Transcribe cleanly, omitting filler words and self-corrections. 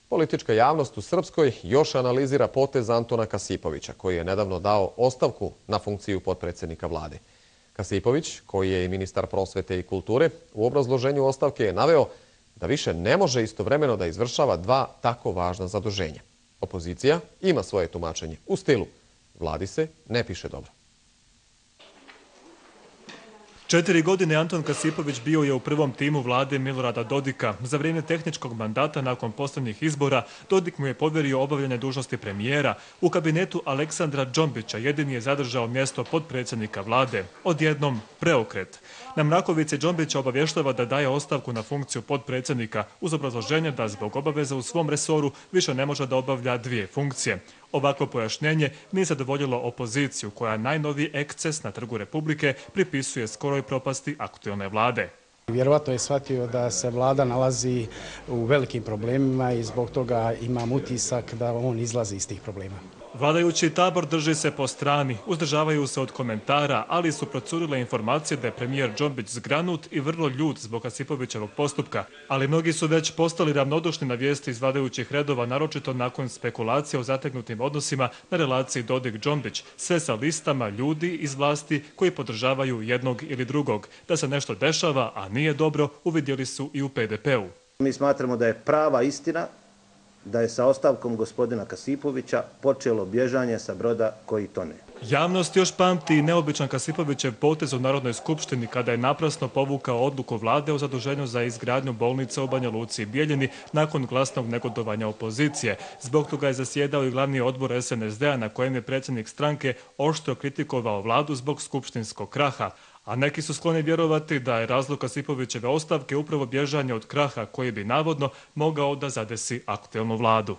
Politička javnost u Srpskoj još analizira potez Antona Kasipovića, koji je nedavno dao ostavku na funkciju potpredsjednika vlade. Kasipović, koji je i ministar prosvete i kulture, u obrazloženju ostavke je naveo da više ne može istovremeno da izvršava dva tako važna zaduženja. Opozicija ima svoje tumačenje u stilu vladi se ne piše dobro. 4 godine Anton Kasipović bio je u prvom timu vlade Milorada Dodika. Za vrijeme tehničkog mandata nakon posljednjih izbora Dodik mu je povjerio obavljanje dužnosti premijera. U kabinetu Aleksandra Džombića jedini je zadržao mjesto potpredsjednika vlade. Odjednom preokret. Na mrakovici Džombića obavještava da daje ostavku na funkciju potpredsjednika uz obrazloženje da zbog obaveza u svom resoru više ne može da obavlja dvije funkcije. Ovako pojašnjenje nije zadovoljilo opoziciju koja najnoviji eksces na Trgu Republike pripisuje skoroj propasti aktualne vlade. Vjerovatno je shvatio da se vlada nalazi u velikim problemima i zbog toga imam utisak da on izlazi iz tih problema. Vladajući tabor drži se po strani, uzdržavaju se od komentara, ali su procurile informacije da je premijer Džombić zgranut i vrlo ljut zbog Kasipovićevog postupka. Ali mnogi su već postali ravnodušni na vijesti iz vladajućih redova, naročito nakon spekulacija o zategnutim odnosima na relaciji Dodik-Džombić, sve sa listama ljudi iz vlasti koji podržavaju jednog ili drugog. Da se nešto dešava, a nije dobro, uvidjeli su i u PDP-u. Mi smatramo da je prava istina da je sa ostavkom gospodina Kasipovića počelo bježanje sa broda koji tone. Javnost još pamti neobičan Kasipovićev potez u Narodnoj skupštini kada je naprasno povukao odluku vlade o zaduženju za izgradnju bolnice u Banja Luci i Bijeljini nakon glasnog negodovanja opozicije. Zbog toga je zasjedao i glavni odbor SNSD-a na kojem je predsjednik stranke oštro kritikovao vladu zbog skupštinskog kraha. A neki su skloni vjerovati da je razlog Kasipovićeve ostavke upravo bježanje od kraha koji bi navodno mogao da zadesi aktualnu vladu.